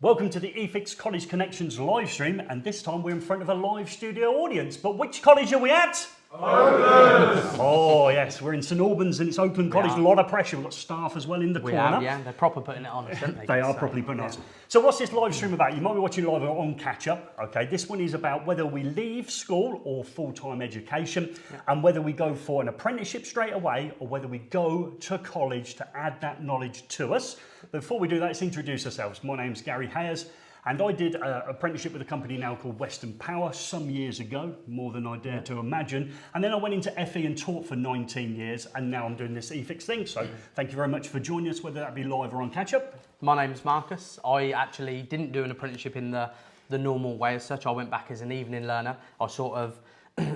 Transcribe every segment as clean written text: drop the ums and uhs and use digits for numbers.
Welcome to the eFIXX College Connections live stream, and this time we're in front of a live studio audience. But which college are we at? Oaklands! Oh yes, we're in St Albans and it's Oakland College. A lot of pressure. We've got staff as well in the corner. Have, yeah, they're proper putting it on us, aren't they? They are properly putting it on. So what's this live stream about? You might be watching live on Catch Up. Okay, this one is about whether we leave school or full-time education, and whether we go for an apprenticeship straight away or whether we go to college to add that knowledge to us. Before we do that, let's introduce ourselves. My name's Gary Hayes. And I did an apprenticeship with a company now called Western Power some years ago, more than I dare to imagine. And then I went into FE and taught for 19 years, and now I'm doing this eFIXX thing. So thank you very much for joining us, whether that be live or on catch-up. My name's Marcus. I actually didn't do an apprenticeship in the normal way as such. I went back as an evening learner. I sort of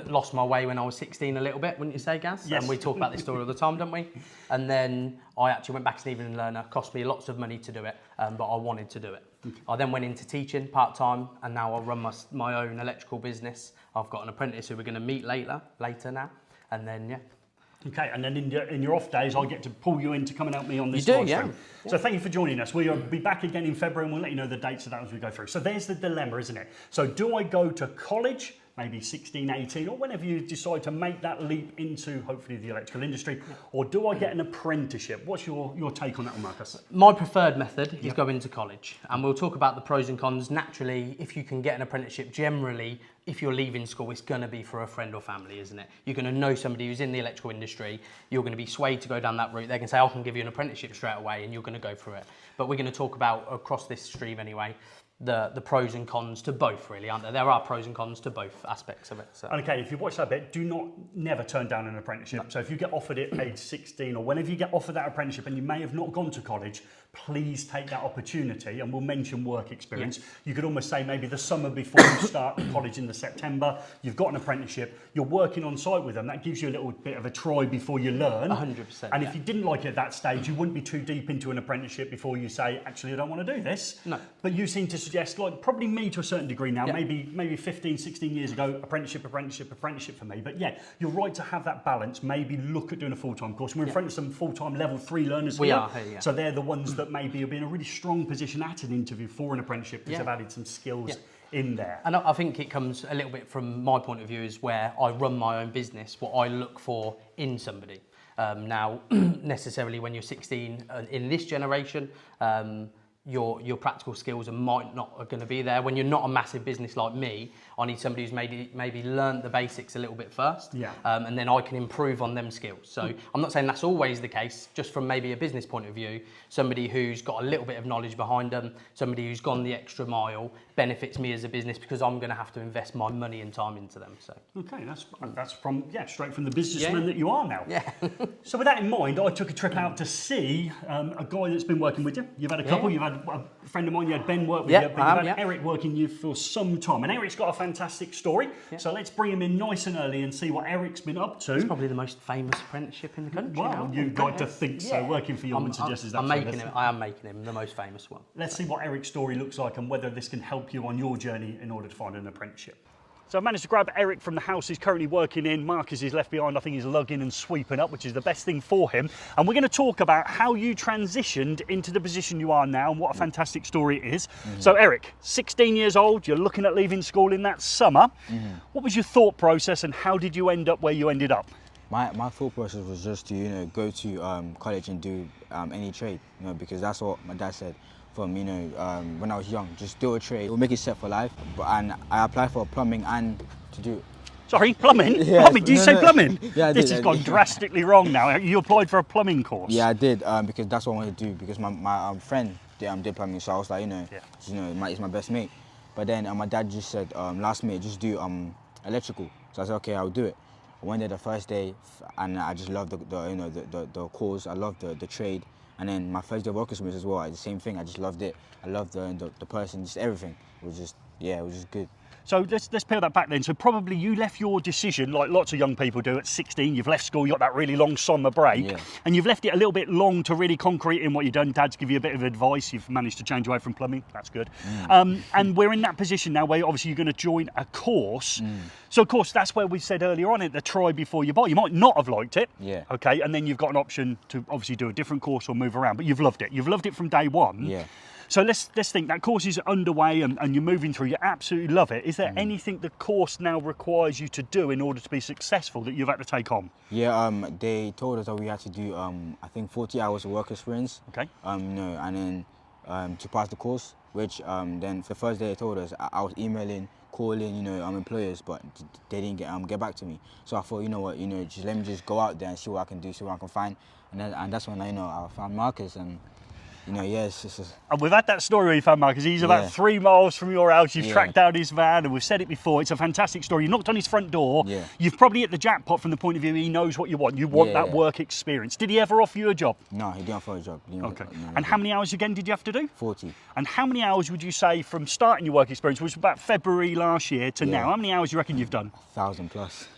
lost my way when I was 16 a little bit, wouldn't you say, Gaz? Yes. And we talk about this story all the time, don't we? And then I actually went back as an evening learner. Cost me lots of money to do it, but I wanted to do it. I then went into teaching part-time, and now I run my own electrical business. I've got an apprentice who we're going to meet later now, and then, yeah. Okay, and then in your off days, I get to pull you in to come and help me on this You do, live yeah. stream. So thank you for joining us. We'll be back again in February, and we'll let you know the dates of that as we go through. So there's the dilemma, isn't it? So do I go to college, maybe 16, 18, or whenever you decide to make that leap into, hopefully, the electrical industry, or do I get an apprenticeship? What's your take on that one, Marcus? My preferred method is going to college, and we'll talk about the pros and cons. Naturally, if you can get an apprenticeship, generally, if you're leaving school, it's going to be for a friend or family, isn't it? You're going to know somebody who's in the electrical industry. You're going to be swayed to go down that route. They can say, I can give you an apprenticeship straight away, and you're going to go through it. But we're going to talk about, across this stream anyway, the pros and cons to both, really, aren't there? There are pros and cons to both aspects of it. So. Okay, if you watch that bit, never turn down an apprenticeship. No. So if you get offered it at age 16 or whenever you get offered that apprenticeship and you may have not gone to college, please take that opportunity, and we'll mention work experience. Yeah. You could almost say maybe the summer before you start college in the September, you've got an apprenticeship, you're working on site with them. That gives you a little bit of a try before you learn. 100%. And if you didn't like it at that stage, you wouldn't be too deep into an apprenticeship before you say, actually, I don't want to do this. No. But you seem to suggest, like probably me to a certain degree now, maybe 15, 16 years ago, apprenticeship for me. But yeah, you're right to have that balance. Maybe look at doing a full-time course. We're in front of some full-time level 3 learners here. We are here, yeah. So they're the ones that maybe will be in a really strong position at an interview for an apprenticeship because they've added some skills in there. And I think it comes a little bit from my point of view is where I run my own business, what I look for in somebody. Now, necessarily when you're 16 in this generation, your practical skills might not are going to be there. When you're not a massive business like me, I need somebody who's maybe learned the basics a little bit first, and then I can improve on them skills. So I'm not saying that's always the case, just from maybe a business point of view, somebody who's got a little bit of knowledge behind them, somebody who's gone the extra mile benefits me as a business because I'm going to have to invest my money and time into them. So okay, that's from straight from the businessman that you are now. Yeah. So with that in mind, I took a trip out to see a guy that's been working with you. You've had a couple. You've had a friend of mine. You had Ben work with you, but you've had Eric working with you for some time. And Eric's got a fantastic story. Yeah. So let's bring him in nice and early and see what Eric's been up to. It's probably the most famous apprenticeship in the country. Well, you'd like to think so. Working for your woman suggests that. I am making him the most famous one. Let's see what Eric's story looks like and whether this can help you on your journey in order to find an apprenticeship. So I managed to grab Eric from the house he's currently working in. Marcus is left behind. I think he's lugging and sweeping up, which is the best thing for him. And we're going to talk about how you transitioned into the position you are now and what a fantastic story it is. So Eric, 16 years old, you're looking at leaving school in that summer. What was your thought process and how did you end up where you ended up? My thought process was just to go to college and do any trade, because that's what my dad said. From when I was young, just do a trade. It will make you set for life. And I applied for plumbing and to do. Sorry, plumbing? Yeah, plumbing? Did you say plumbing? Yeah, I did. This has gone drastically wrong now. You applied for a plumbing course? Yeah, I did, because that's what I wanted to do. Because my friend did plumbing, so I was like, it's my best mate. But then my dad just said, last minute, just do electrical. So I said, okay, I'll do it. I went there the first day, and I just loved the course. I loved the trade. And then my first day of work experience as well, the same thing. I just loved it. I loved the person, just everything. It was just good. So let's peel that back then. So probably you left your decision, like lots of young people do at 16, you've left school, you got that really long summer break, and you've left it a little bit long to really concrete in what you've done. Dad's give you a bit of advice, you've managed to change away from plumbing, that's good. And we're in that position now where obviously you're going to join a course. So of course, that's where we said earlier on, the try before you buy. You might not have liked it, okay, and then you've got an option to obviously do a different course or move around, but you've loved it. You've loved it from day one. Yeah. So let's think, that course is underway and you're moving through, you absolutely love it. Is there anything the course now requires you to do in order to be successful that you've had to take on? Yeah, they told us that we had to do, I think 40 hours of work experience. Okay. You know, and then to pass the course, which then for the first day they told us, I was emailing, calling, you know, employers, but they didn't get back to me. So I thought, you know what, you know, let me just go out there and see what I can do, see what I can find. And that's when I found Marcus, and you know, yes. And we've had that story where you found Marcus. He's about 3 miles from your house. You've tracked down his van, and we've said it before. It's a fantastic story. You knocked on his front door. Yeah. You've probably hit the jackpot from the point of view he knows what you want. You want that work experience. Did he ever offer you a job? No, he didn't offer a job. Okay. And how many hours again did you have to do? 40. And how many hours would you say from starting your work experience, which was about February last year, to now? How many hours do you reckon you've done? 1,000 plus.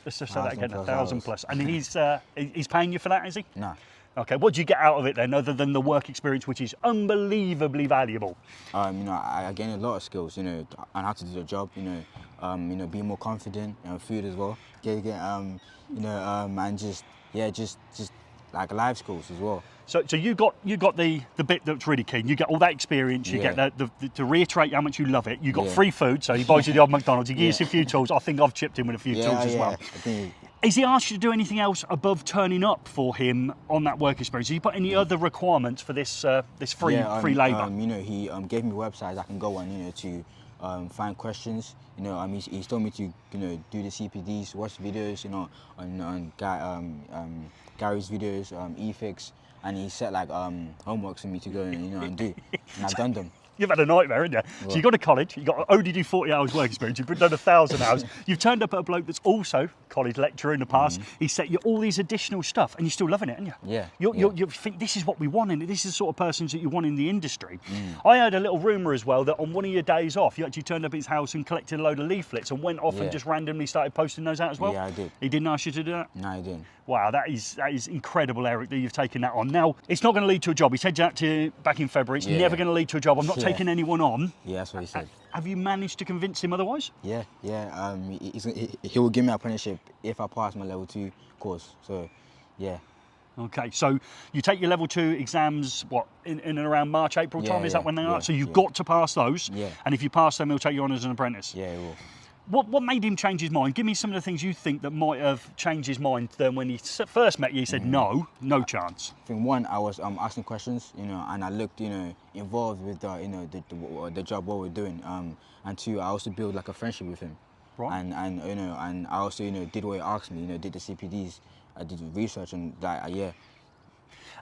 Let's just say that again, 1,000 hours. plus. And he's paying you for that, is he? No. Okay, what do you get out of it then, other than the work experience, which is unbelievably valuable? You know, I gained a lot of skills, you know, on how to do the job, you know, be more confident, you know, food as well, you know, and just like life skills as well. So you got the bit that's really keen. You get all that experience. You get the to reiterate how much you love it. You got free food, so he buys you the odd McDonald's. He gives you a few tools. I think I've chipped in with a few tools as well. Has he asked you to do anything else above turning up for him on that work experience? Have you put any other requirements for this this free labour? You know, he gave me websites I can go on, you know, to find questions. You know, he's told me to, you know, do the CPDs, watch videos, you know, on Gary's videos, eFIXX, and he set like homeworks for me to go and, you know, and do, and I've done them. You've had a nightmare, haven't you? What? So you go to college, you got only do 40 hours work experience, you've done 1,000 hours, you've turned up at a bloke that's also college lecturer in the past, he set you all these additional stuff, and you're still loving it, aren't you? Yeah. You think this is what we want, and this is the sort of persons that you want in the industry. I heard a little rumour as well that on one of your days off, you actually turned up at his house and collected a load of leaflets and went off and just randomly started posting those out as well? Yeah, I did. He didn't ask you to do that? No, he didn't. Wow, that is incredible, Eric, that you've taken that on. Now, it's not going to lead to a job. He said that to you back in February. It's never going to lead to a job. I'm not taking anyone on. Yeah, that's what he said. Have you managed to convince him otherwise? Yeah. He will give me an apprenticeship if I pass my level 2 course. So, yeah. Okay, so you take your level 2 exams, what, in and around March, April time? Is that when they are? So you've got to pass those. Yeah. And if you pass them, he'll take you on as an apprentice. Yeah, he will. What made him change his mind? Give me some of the things you think that might have changed his mind. Then when he first met you, he said no chance. I think one, I was asking questions, you know, and I looked, you know, involved with you know, the job what we're doing. And two, I also built like a friendship with him. Right. And you know, and I also, you know, did what he asked me. You know, did the CPDs, I did research and that. Yeah.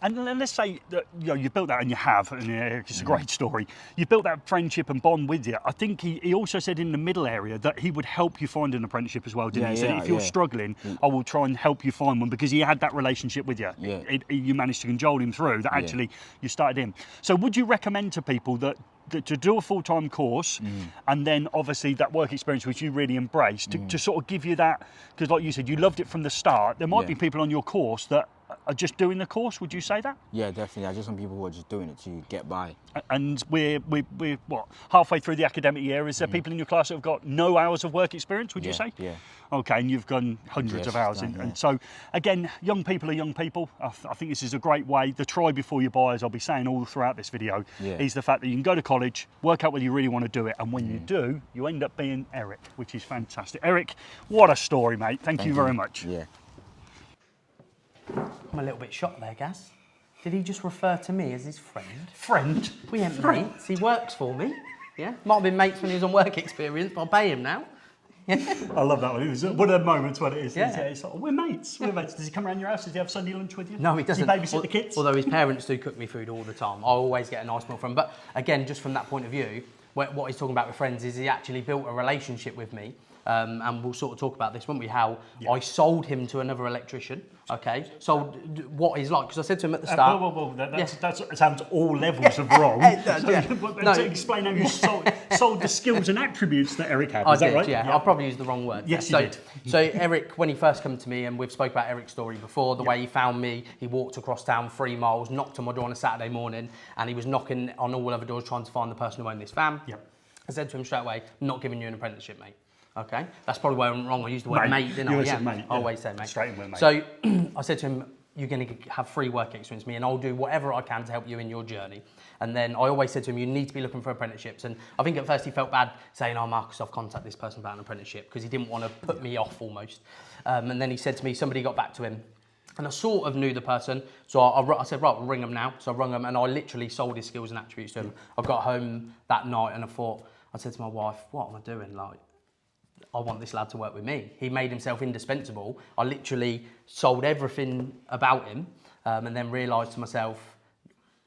And let's say that, you know, you built that, and you have, and it's a great story. You built that friendship and bond with you. I think he also said in the middle area that he would help you find an apprenticeship as well, didn't he? He said, if you're struggling, I will try and help you find one, because he had that relationship with you. Yeah. You managed to cajole him through that. Actually, you started him. So would you recommend to people that to do a full-time course and then obviously that work experience which you really embraced to sort of give you that, because like you said, you loved it from the start. There might be people on your course that are just doing the course. Would you say that? Yeah, definitely. I just some people who are just doing it to get by. And we're what, halfway through the academic year. Is there people in your class that have got no hours of work experience, would you say? Yeah. Okay, and you've gone hundreds of hours. And so, again, young people are young people. I think this is a great way. The try before you buy, as I'll be saying all throughout this video, is the fact that you can go to college, work out whether you really want to do it, and when you do, you end up being Eric, which is fantastic. Eric, what a story, mate. Thank you very much. Yeah. I'm a little bit shocked there, Gaz. Did he just refer to me as his friend? Friend? We ain't mates. He works for me. Yeah. Might have been mates when he was on work experience, but I'll pay him now. Yeah. I love that one. It was one of the moments when it is. Yeah. It's like, we're mates. We're mates. Does he come around your house? Does he have Sunday lunch with you? No, he doesn't. Does he babysit the kids? Although his parents do cook me food all the time. I always get a nice meal from him. But again, just from that point of view, what he's talking about with friends is he actually built a relationship with me. And we'll sort of talk about this, won't we? How I sold him to another electrician. Okay, sold what he's like, because I said to him at the start. That sounds all levels of wrong. To explain how you sold the skills and attributes that Eric had. Is that right? Yeah, I probably used the wrong word. Yes, you did. So Eric, when he first came to me, and we've spoke about Eric's story before, the way he found me, he walked across town 3 miles, knocked on my door on a Saturday morning, and he was knocking on all other doors trying to find the person who owned this van. I said to him straight away, I'm not giving you an apprenticeship, mate. Okay, that's probably where I went wrong. I used the word mate, didn't I? Mate, I always say mate. Straight in with mate. So I said to him, you're going to have free work experience with me, and I'll do whatever I can to help you in your journey. And then I always said to him, you need to be looking for apprenticeships. And I think at first he felt bad saying, oh, Marcus, I've contacted this person about an apprenticeship, because he didn't want to put me off almost. And then he said to me, somebody got back to him, and I sort of knew the person. So I said, right, we'll ring him now. So I rung him, and I literally sold his skills and attributes to him. I got home that night and I said to my wife, what am I doing? Like, I want this lad to work with me. He made himself indispensable. I literally sold everything about him, and then realised to myself,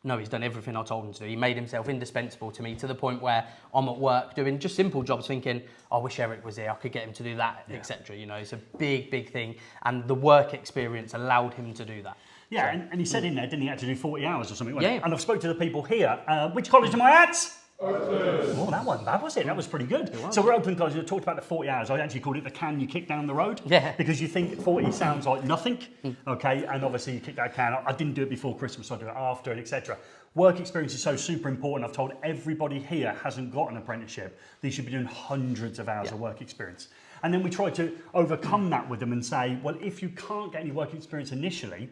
no, he's done everything I told him to do. He made himself indispensable to me, to the point where I'm at work doing just simple jobs thinking, I wish Eric was here, I could get him to do that, etc. You know, it's a big, big thing. And the work experience allowed him to do that. Yeah, so, and he said in there, didn't he, had to do 40 hours or something? Yeah. And I've spoke to the people here. Which college am I at? Oaklands. Oh, that wasn't bad, was it? That was pretty good. So we're Oakland College. We talked about the 40 hours. I actually called it the can you kick down the road. Yeah. Because you think 40 sounds like nothing, okay? And obviously you kick that can. I didn't do it before Christmas, I do it after, and etc. Work experience is so super important. I've told everybody here hasn't got an apprenticeship. They should be doing hundreds of hours of work experience. And then we try to overcome that with them and say, well, if you can't get any work experience initially,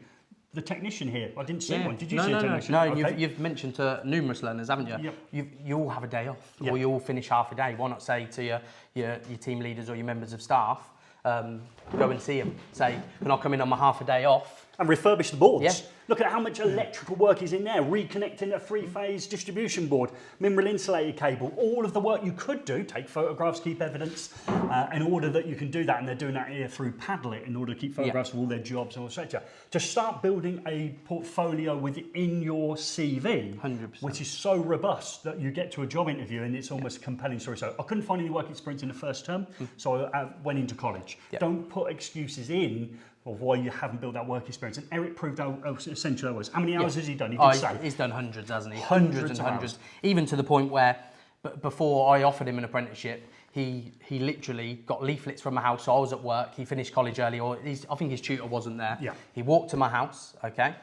the technician here, I didn't see one. Did you see a technician? No, okay. you've mentioned to numerous learners, haven't you? Yep. You all have a day off, or you all finish half a day. Why not say to your team leaders or your members of staff, go and see them. Say, can I come in on my half a day off? And refurbish the boards. Yeah. Look at how much electrical work is in there, reconnecting a three-phase distribution board, mineral insulated cable, all of the work you could do, take photographs, keep evidence, in order that you can do that, and they're doing that here through Padlet in order to keep photographs of all their jobs, etc. To start building a portfolio within your CV, 100%. which is so robust that you get to a job interview and it's almost a compelling story. So I couldn't find any work experience in the first term, so I went into college. Don't put excuses in of why you haven't built that work experience. And Eric proved how essential that was. How many hours has he done? He did say. He's done hundreds, hasn't he? Hundreds and hundreds. Even to the point where, before I offered him an apprenticeship, he literally got leaflets from my house. So I was at work. He finished college early, or I think his tutor wasn't there. Yeah. He walked to my house, okay,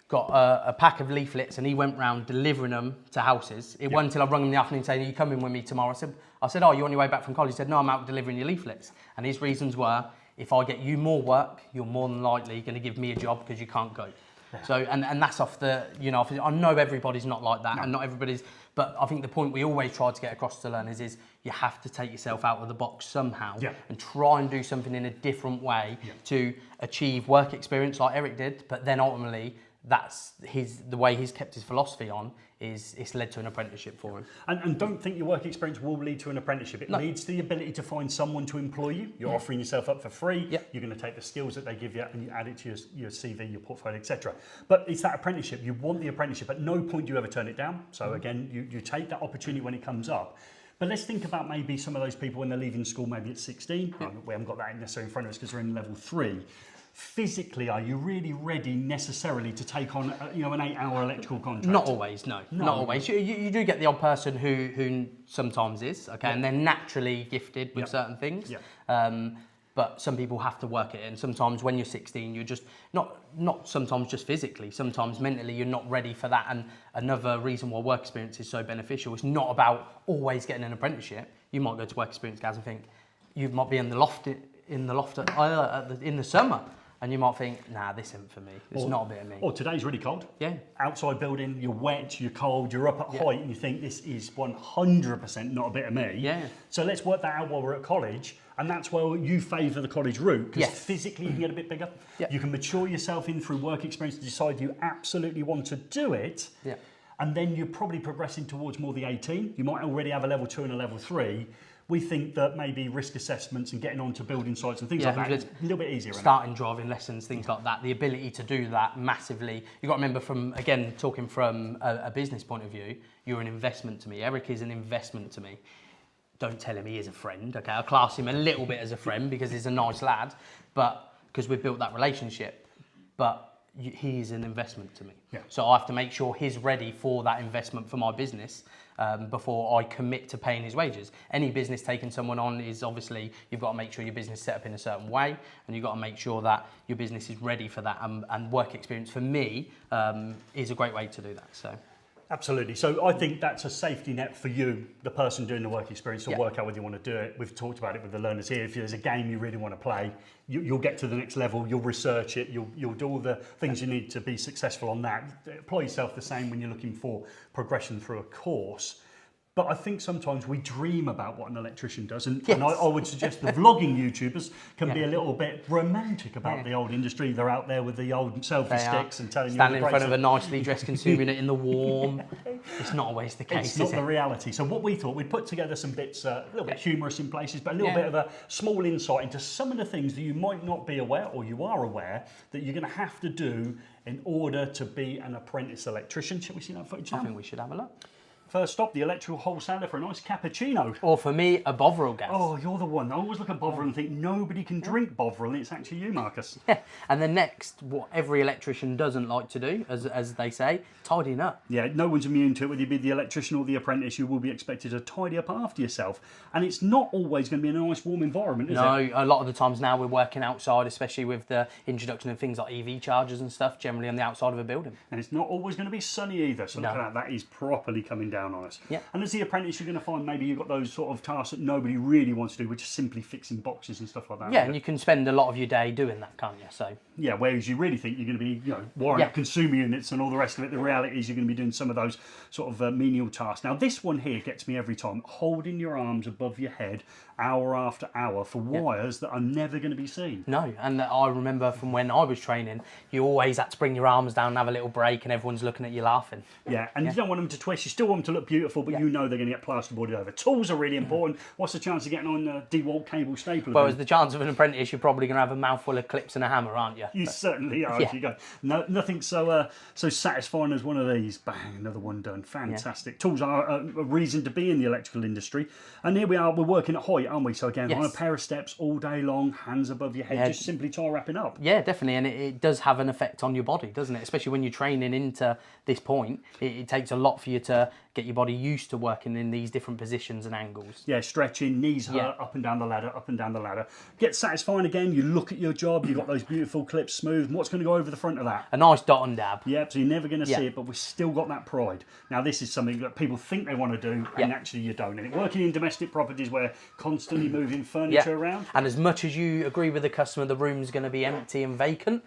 got a pack of leaflets, and he went round delivering them to houses. It wasn't until I rung him in the afternoon saying, are you coming with me tomorrow? I said, oh, you're on your way back from college? He said, no, I'm out delivering your leaflets. And his reasons were, if I get you more work, you're more than likely going to give me a job because you can't go. Yeah. So, and that's off the, you know, I know everybody's not like that, and not everybody's, but I think the point we always try to get across to learners is you have to take yourself out of the box somehow and try and do something in a different way to achieve work experience like Eric did, but then ultimately that's the way he's kept his philosophy on is it's led to an apprenticeship for him. And don't think your work experience will lead to an apprenticeship. It leads to the ability to find someone to employ you. You're offering yourself up for free. You're going to take the skills that they give you and you add it to your CV, your portfolio, etc. But it's that apprenticeship. You want the apprenticeship. At no point do you ever turn it down. So again, you take that opportunity when it comes up. But let's think about maybe some of those people when they're leaving school, maybe at 16. We haven't got that necessarily in front of us because they're in level 3. Physically, are you really ready necessarily to take on an 8-hour electrical contract? Not always, no. Not always. You do get the odd person who sometimes is, okay, and they're naturally gifted with certain things. But some people have to work it in. Sometimes when you're 16, you're just not sometimes just physically, sometimes mentally you're not ready for that. And another reason why work experience is so beneficial, it's not about always getting an apprenticeship. You might go to work experience, guys, and think you might be in the loft in the summer. And you might think, nah, this isn't for me. It's not a bit of me. Or today's really cold. Yeah. Outside building, you're wet, you're cold, you're up at height, and you think this is 100% not a bit of me. Yeah. So let's work that out while we're at college. And that's where you favour the college route, because physically you can get a bit bigger. Yeah. You can mature yourself in through work experience to decide you absolutely want to do it. Yeah. And then you're probably progressing towards more the 18. You might already have a level 2 and a level 3. We think that maybe risk assessments and getting onto building sites and things like that is a little bit easier. Starting driving lessons, things like that. The ability to do that massively. You've got to remember talking from a business point of view, you're an investment to me. Eric is an investment to me. Don't tell him he is a friend, okay? I'll class him a little bit as a friend because he's a nice lad, but because we've built that relationship. But he is an investment to me. Yeah. So I have to make sure he's ready for that investment for my business before I commit to paying his wages. Any business taking someone on is obviously, you've got to make sure your business is set up in a certain way, and you've got to make sure that your business is ready for that. And work experience for me is a great way to do that. So. Absolutely. So I think that's a safety net for you, the person doing the work experience, to Yeah. work out whether you want to do it. We've talked about it with the learners here. If there's a game you really want to play, you'll get to the next level, you'll research it, you'll do all the things you need to be successful on that. Apply yourself the same when you're looking for progression through a course. But I think sometimes we dream about what an electrician does, and I would suggest the vlogging YouTubers can be a little bit romantic about the old industry. They're out there with the old selfie sticks and telling standing you in front of a nicely dressed consumer unit in the warm. It's not always the case. It's not the reality. So what we thought, we'd put together some bits, a little bit humorous in places, but a little bit of a small insight into some of the things that you might not be aware, or you are aware, that you're going to have to do in order to be an apprentice electrician. Shall we see that footage now? I think we should have a look. First stop, the electrical wholesaler for a nice cappuccino. Or for me, a Bovril gas. Oh, you're the one. I always look at Bovril and think nobody can drink Bovril, and it's actually you, Marcus. Yeah. And then next, what every electrician doesn't like to do, as they say, tidying up. Yeah, no one's immune to it, whether you be the electrician or the apprentice. You will be expected to tidy up after yourself. And it's not always going to be in a nice, warm environment, is it? No, a lot of the times now we're working outside, especially with the introduction of things like EV chargers and stuff, generally on the outside of a building. And it's not always going to be sunny either. So look at that. That is properly coming down on us. Yeah. And as the apprentice, you're going to find maybe you've got those sort of tasks that nobody really wants to do, which is simply fixing boxes and stuff like that. Yeah, and you can spend a lot of your day doing that, can't you? So yeah, whereas you really think you're going to be, wiring up consumer units and all the rest of it. The reality is you're going to be doing some of those sort of menial tasks. Now, this one here gets me every time, holding your arms above your head hour after hour for wires that are never going to be seen. no, and I remember from when I was training, you always had to bring your arms down and have a little break, and everyone's looking at you laughing. Yeah, and you don't want them to twist. You still want them to look beautiful, but you know they're going to get plasterboarded over. Tools are really important. What's the chance of getting on a DeWalt cable stapler? Well, as the chance of an apprentice, you're probably going to have a mouthful of clips and a hammer, aren't you? You certainly are. If you go, no, nothing so satisfying as one of these. Bang, another one done. Fantastic. Tools are a reason to be in the electrical industry. And here we are. We're working at height, aren't we? So again, on a pair of steps all day long, hands above your head, just simply tie wrapping up. Yeah, definitely, and it does have an effect on your body, doesn't it? Especially when you're training into this point, it takes a lot for you to get your body used to working in these different positions and angles. Yeah, stretching, knees hurt, up and down the ladder, up and down the ladder. Get satisfying again, you look at your job, you've got those beautiful clips smooth, and what's going to go over the front of that? A nice dot and dab. Yeah, so you're never going to see it, but we've still got that pride. Now, this is something that people think they want to do, and actually you don't. And working in domestic properties where constantly moving furniture around. And as much as you agree with the customer, the room's going to be empty and vacant,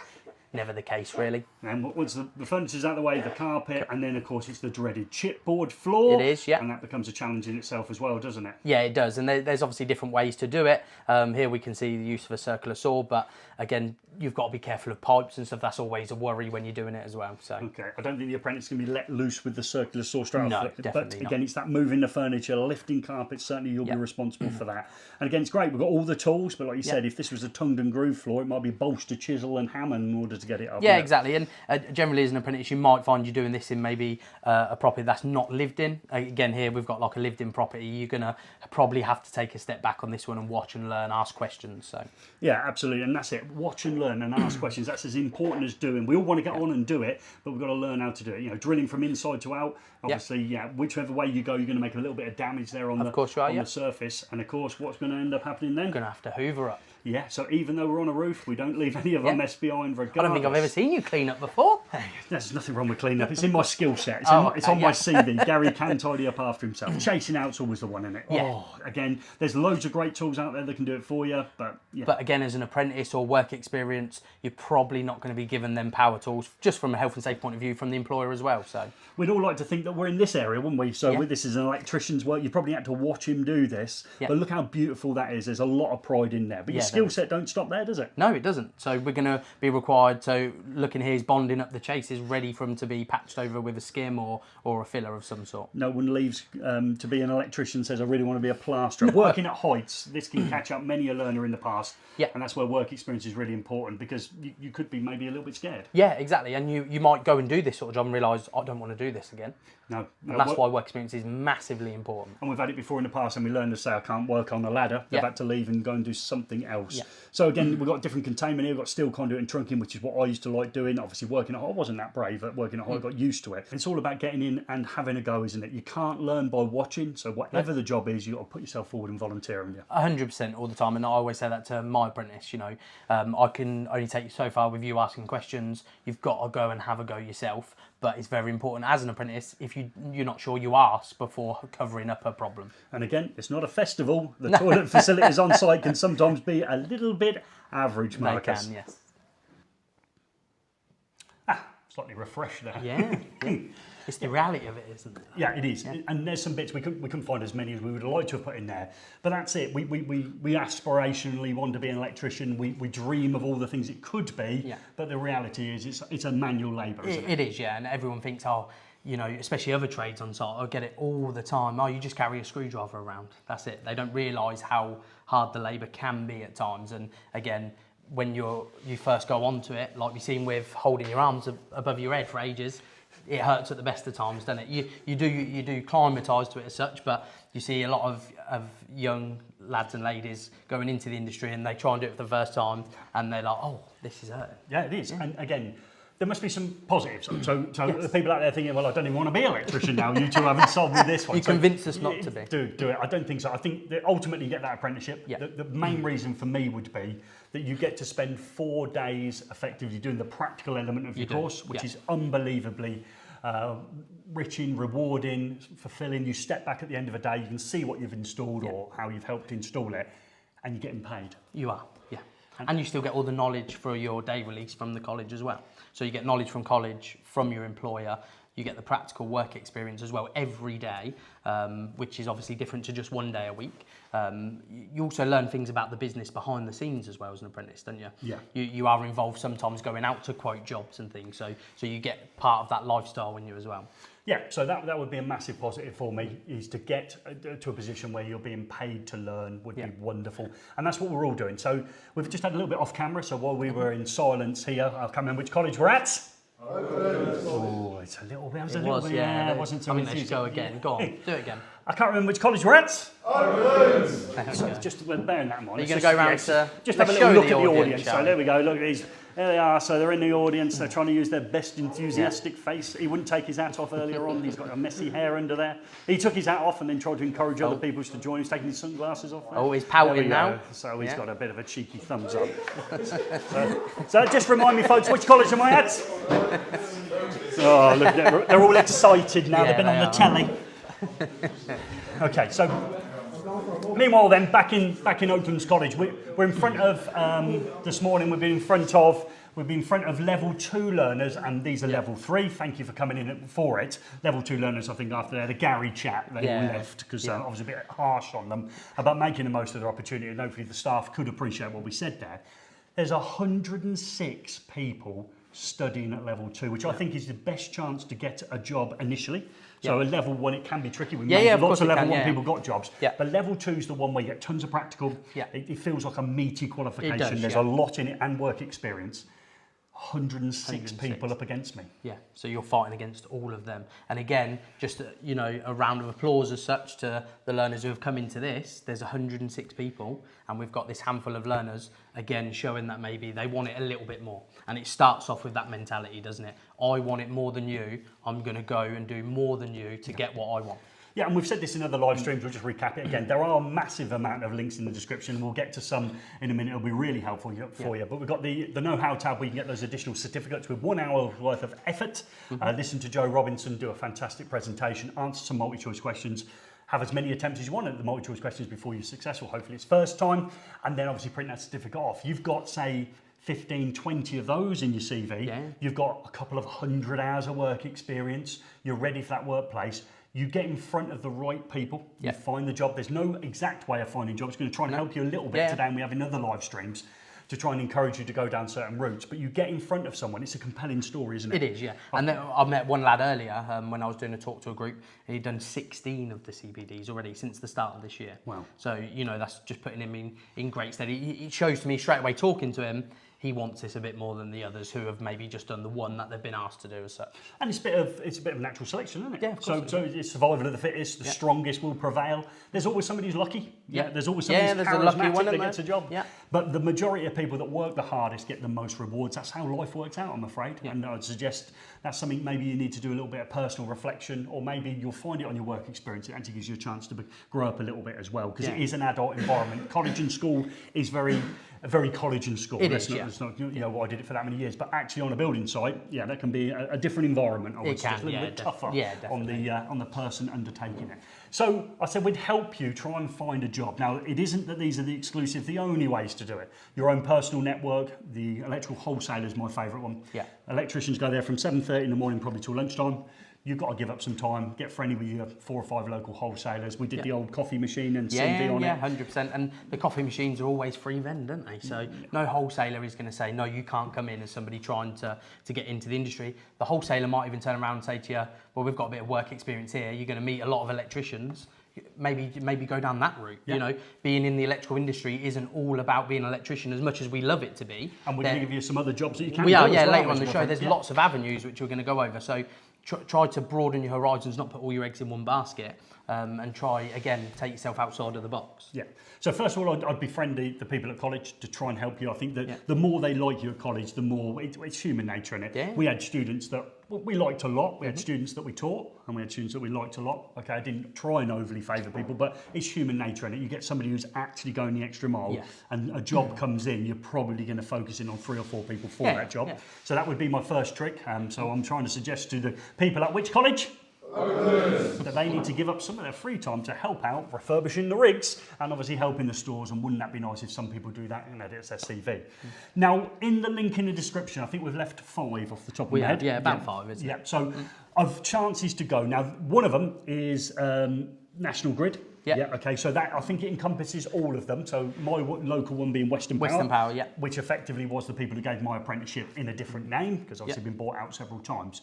never the case, really. And once the furniture's out of the way, the carpet, and then, of course, it's the dreaded chipboard floor. It is, yeah. And that becomes a challenge in itself as well, doesn't it? Yeah, it does. And there's obviously different ways to do it. Here we can see the use of a circular saw, but again, you've got to be careful of pipes and stuff. That's always a worry when you're doing it as well. So okay, I don't think the apprentice can be let loose with the circular saw straight off. No, But definitely again, it's that moving the furniture, lifting carpets. Certainly, you'll be responsible for that. And again, it's great. We've got all the tools, but like you said, if this was a tongued and grooved floor, it might be bolster, chisel, and hammer in order to get it up. Yeah, exactly. And generally, as an apprentice, you might find you doing this in maybe a property that's not lived in. Again, here we've got like a lived-in property. You're gonna probably have to take a step back on this one and watch and learn, ask questions. So yeah, absolutely, and that's it. Watch and learn and ask questions. That's as important as doing. We all want to get on and do it, but we've got to learn how to do it. Drilling from inside to out. Obviously, whichever way you go, you're going to make a little bit of damage there on the surface. And of course, what's going to end up happening then? Going to have to hoover up. Yeah, so even though we're on a roof, we don't leave any of our mess behind regardless. I don't think I've ever seen you clean up before. There's nothing wrong with cleaning up. It's in my skill set. It's on my CV. Gary can tidy up after himself. Chasing out's always the one, isn't it? Yeah. Oh, again, there's loads of great tools out there that can do it for you, but But again, as an apprentice or work experience, you're probably not going to be given them power tools, just from a health and safety point of view from the employer as well. So we'd all like to think that we're in this area, wouldn't we? So this is an electrician's work. You probably had to watch him do this, but look how beautiful that is. There's a lot of pride in there. But your skill set don't stop there, does it? No, it doesn't. So we're going to be required to look in here. He's bonding up the chases, ready for him to be patched over with a skim or a filler of some sort. No one leaves to be an electrician says, I really want to be a plasterer. Working at heights, this can catch up many a learner in the past. Yeah. And that's where work experience is really important, because you could be maybe a little bit scared. Yeah, exactly. And you might go and do this sort of job and realise, I don't want to do this again. No. And that's why work experience is massively important. And we've had it before in the past, and we learned to say, I can't work on the ladder. They've had to leave and go and do something else. So again, we've got different containment here. We've got steel conduit and trunking, which is what I used to like doing. Obviously, working at height, I wasn't that brave at working at height. I got used to it. It's all about getting in and having a go, isn't it? You can't learn by watching. So whatever the job is, you've got to put yourself forward and volunteer. 100% all the time. And I always say that to my apprentice, I can only take you so far with you asking questions. You've got to go and have a go yourself. But it's very important as an apprentice, if you're not sure, you ask before covering up a problem. And again, it's not a festival. The toilet facilities on site can sometimes be a little bit average, Marcus. They can, yes. Slightly refreshed there. Yeah. It's the reality of it, isn't it? Yeah, it is. Yeah. And there's some bits we couldn't find as many as we would have liked to have put in there. But that's it. We aspirationally want to be an electrician. We dream of all the things it could be. Yeah. But the reality is it's a manual labour, isn't it? It is, yeah. And everyone thinks, oh, you know, especially other trades on site, I get it all the time. Oh, you just carry a screwdriver around. That's it. They don't realise how hard the labour can be at times. And again, when you first go onto it, like we've seen with holding your arms above your head for ages, it hurts at the best of times, doesn't it? You do climatise to it as such, but you see a lot of young lads and ladies going into the industry and they try and do it for the first time and they're like, oh, this is hurting. Yeah, it is. Yeah. And again, there must be some positives. So yes. The people out there thinking, well, I don't even want to be an electrician now. You two haven't solved with this one. You convinced us not to be. Do it. I don't think so. I think that ultimately you get that apprenticeship. Yeah. The main reason for me would be that you get to spend 4 days effectively doing the practical element of your course, which is unbelievably rich in, rewarding, fulfilling. You step back at the end of a day, you can see what you've installed or how you've helped install it, and you're getting paid. You are, yeah. And you still get all the knowledge for your day release from the college as well. So you get knowledge from college, from your employer, you get the practical work experience as well every day, which is obviously different to just 1 day a week. You also learn things about the business behind the scenes as well as an apprentice, don't you? Yeah. You are involved sometimes going out to quote jobs and things, so you get part of that lifestyle in you as well. Yeah, so that would be a massive positive for me, is to get to a position where you're being paid to learn would be wonderful. And that's what we're all doing. So we've just had a little bit off camera, so while we were in silence here, I can't remember which college we're at. Oaklands. Oh, it's a little bit. Yeah, it wasn't so I think they should go again. Go on, do it again. I can't remember which college we're at. Oaklands. So just bearing that in mind. Are you going to go around to just have a little look at the audience? So there we go. Look at these. There they are. So they're in the audience. They're trying to use their best enthusiastic face. He wouldn't take his hat off earlier on. He's got a messy hair under there. He took his hat off and then tried to encourage other people to join. He's taking his sunglasses off now. Oh, he's pouting now. So he's got a bit of a cheeky thumbs up. so just remind me, folks, which college am I at? Oh, look, they're all excited now. They've been on the telly. Okay, so meanwhile then, back in Oaklands College, we're in front of, this morning we've been in front of level 2 learners, and these are level 3. Thank you for coming in for it. Level 2 learners, I think after the Gary chat, they all left because I was a bit harsh on them about making the most of their opportunity, and hopefully the staff could appreciate what we said there. There's 106 people studying at level 2, which I think is the best chance to get a job initially. So at level 1, it can be tricky. Lots of level 1 people got jobs. But level 2 is the one where you get tons of practical. It feels like a meaty qualification. It does, There's a lot in it and work experience. 106 people up against me. Yeah, so you're fighting against all of them. And again, just a round of applause as such to the learners who have come into this. There's 106 people, and we've got this handful of learners, again, showing that maybe they want it a little bit more. And it starts off with that mentality, doesn't it? I want it more than you. I'm going to go and do more than you to get what I want. Yeah, and we've said this in other live streams, we'll just recap it again. There are a massive amount of links in the description. We'll get to some in a minute. It'll be really helpful for you. But we've got the know-how tab where you can get those additional certificates with 1 hour worth of effort. Listen to Joe Robinson do a fantastic presentation, answer some multi-choice questions, have as many attempts as you want at the multi-choice questions before you're successful. Hopefully it's first time, and then obviously print that certificate off. You've got, say, 15, 20 of those in your CV. You've got a couple of 100 hours of work experience. You're ready for that workplace. You get in front of the right people, you find the job. There's no exact way of finding jobs. It's going to try and help you a little bit today, and we have in other live streams to try and encourage you to go down certain routes. But you get in front of someone. It's a compelling story, isn't it? It is, yeah. And then I met one lad earlier when I was doing a talk to a group. He'd done 16 of the CPDs already since the start of this year. Wow. So, that's just putting him in great stead. It shows to me straight away talking to him, he wants this a bit more than the others who have maybe just done the one that they've been asked to do as such. And it's a bit of natural selection, isn't it? Yeah, of course. So it's survival of the fittest, the strongest will prevail. There's always somebody who's lucky. There's always somebody who's charismatic that gets a job. Yeah. But the majority of people that work the hardest get the most rewards. That's how life works out, I'm afraid. And I'd suggest that's something maybe you need to do a little bit of personal reflection, or maybe you'll find it on your work experience. It actually gives you a chance to grow up a little bit as well, because it is an adult environment. College and school is very college and school. It's not, you know, I did it for that many years, but actually on a building site, that can be a different environment. I would say. It's a little bit tougher on the person undertaking it. So I said we'd help you try and find a job. Now, it isn't that these are the only ways to do it. Your own personal network, the electrical wholesaler is my favourite one. Electricians go there from 7:30 in the morning probably till lunchtime. You've got to give up some time, get friendly with your 4 or 5 local wholesalers. We did the old coffee machine and CV on it. 100%. And the coffee machines are always free then, don't they? So no wholesaler is going to say, no, you can't come in as somebody trying to get into the industry. The wholesaler might even turn around and say to you, well, we've got a bit of work experience here. You're going to meet a lot of electricians. Maybe go down that route. You know, being in the electrical industry isn't all about being an electrician as much as we love it to be. And we're going to give you some other jobs that you can do. We are, later on the show. There's lots of avenues which we're going to go over. So try to broaden your horizons, not put all your eggs in one basket, and try, again, take yourself outside of the box. So first of all, I'd befriend the people at college to try and help you. I think that the more they like you at college, the more it's human nature in it. We had students that we liked a lot. We had students that we taught, and we had students that we liked a lot. Okay, I didn't try and overly favour people, but it's human nature in it. You get somebody who's actually going the extra mile, and a job comes in, you're probably going to focus in on 3 or 4 people for that job. So that would be my first trick. So I'm trying to suggest to the people at which college? Oaklands. That they need to give up some of their free time to help out refurbishing the rigs and obviously helping the stores, and wouldn't that be nice if some people do that and edit their CV? Now, in the link in the description, I think we've left 5 off the top of my head. About 5, isn't it? So I've chances to go. Now, one of them is National Grid. Okay, so that, I think it encompasses all of them. So my local one being Western Power, which effectively was the people who gave my apprenticeship in a different name, because obviously been bought out several times.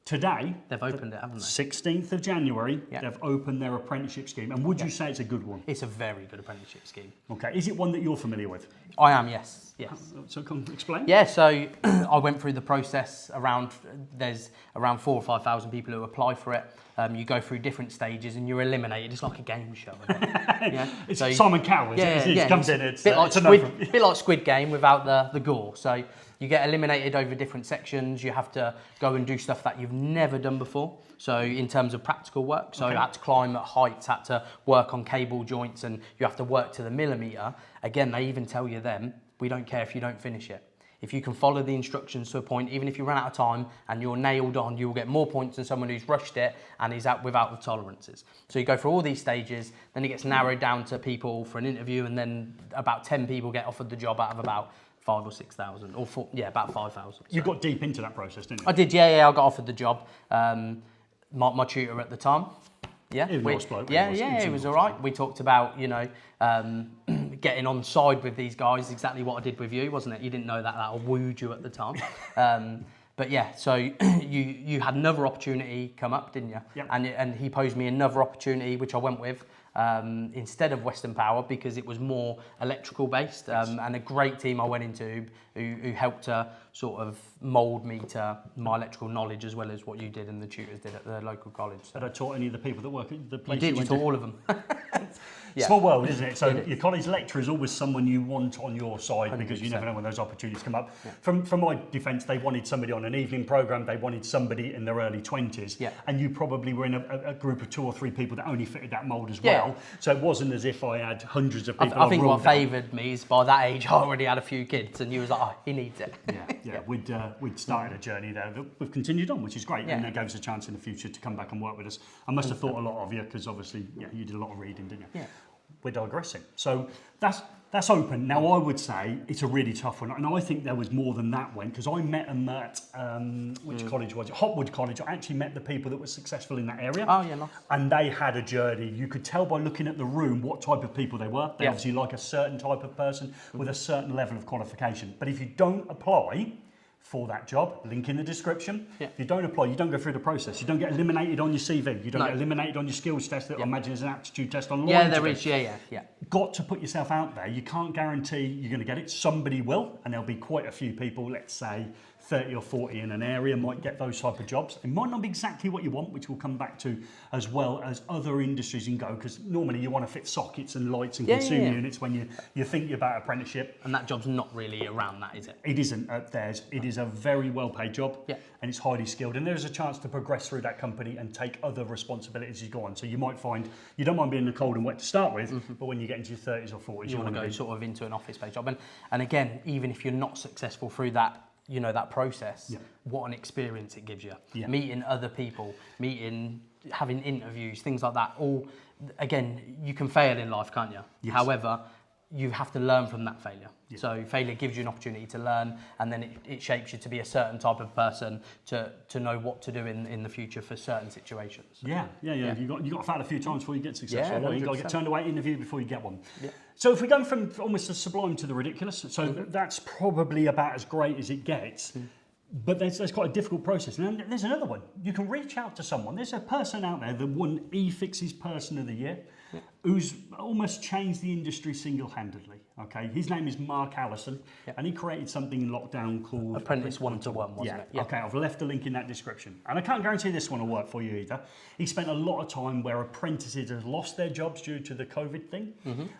Today, they've opened it, haven't they? 16th of January, they've opened their apprenticeship scheme. And would you say it's a good one? It's a very good apprenticeship scheme. Okay, is it one that you're familiar with? I am, yes. So come explain. Yeah, so I went through the process. There's around 4,000 or 5,000 people who apply for it. You go through different stages and you're eliminated. It's like a game show. It's so Simon Cowell, it comes in. It's bit like Squid Game without the gore. So you get eliminated over different sections. You have to go and do stuff that you've never done before. So in terms of practical work, so you had to climb at heights, had to work on cable joints, and you have to work to the millimetre. Again, they even tell you then, we don't care if you don't finish it. If you can follow the instructions to a point, even if you run out of time and you're nailed on, you will get more points than someone who's rushed it and is out without the tolerances. So you go through all these stages, then it gets narrowed down to people for an interview, and then about 10 people get offered the job out of about 5,000 or 6,000, or about 5,000. So. You got deep into that process, didn't you? I did, I got offered the job. My tutor at the time, he was a nice bloke. He was all right. We talked about, getting on side with these guys, exactly what I did with you, wasn't it? You didn't know that I wooed you at the time. But yeah, so you had another opportunity come up, didn't you? Yep. And he posed me another opportunity, which I went with. Instead of Western Power, because it was more electrical based, and a great team I went into who helped to sort of mould me to my electrical knowledge, as well as what you did and the tutors did at the local college. So. Had I taught any of the people that work at the place? You taught all of them. Small world, isn't it? So your college lecturer is always someone you want on your side, 100%. Because you never know when those opportunities come up. From my defence, they wanted somebody on an evening programme, they wanted somebody in their early 20s, and you probably were in a group of 2 or 3 people that only fitted that mould as well. So it wasn't as if I had hundreds of people. I think what favoured me is by that age I already had a few kids, and you was like, oh, he needs it. We'd started a journey there that we've continued on, which is great, and it gave us a chance in the future to come back and work with us. I must have thought a lot of you, because obviously you did a lot of reading, didn't you? We're digressing. So that's open. Now, I would say it's a really tough one, and I think there was more than that because I met them at, which college was it? Hotwood College. I actually met the people that were successful in that area. Oh, yeah, nice. And they had a journey. You could tell by looking at the room what type of people they were. They obviously like a certain type of person with a certain level of qualification. But if you don't apply for that job, link in the description. If you don't apply, you don't go through the process. You don't get eliminated on your CV. You don't get eliminated on your skills test that I imagine is an aptitude test online. Yeah, there is, yeah. Got to put yourself out there. You can't guarantee you're going to get it. Somebody will, and there'll be quite a few people, let's say 30 or 40 in an area might get those type of jobs. It might not be exactly what you want, which we'll come back to, as well as other industries you can go, because normally you want to fit sockets and lights and consumer units when you think about apprenticeship. And that job's not really around that, is it? It isn't at theirs. It is a very well paid job, Yeah. and it's highly skilled, and there's a chance to progress through that company and take other responsibilities as you go on. So you might find you don't mind being in the cold and wet to start with, but when you get into your 30s or 40s, You want to go sort of into an office-based job. And again, even if you're not successful through that, you know, that process, what an experience it gives you. Yeah. Meeting other people, having interviews, things like that. All, again, you can fail in life, can't you? Yes. However, you have to learn from that failure. Yeah. So failure gives you an opportunity to learn, and then it shapes you to be a certain type of person to know what to do in the future for certain situations. So, yeah. You got to fail a few times before you get successful. Yeah, You got to get turned away, interview before you get one. Yeah. So if we go from almost the sublime to the ridiculous, so that's probably about as great as it gets. But there's quite a difficult process. And there's another one. You can reach out to someone. There's a person out there that won eFIXX's Person of the Year, who's almost changed the industry single-handedly. Okay, his name is Mark Allison, and he created something in lockdown called Apprentice 1-to-1, wasn't it? Okay, I've left the link in that description. And I can't guarantee this one will work for you either. He spent a lot of time where apprentices had lost their jobs due to the COVID thing,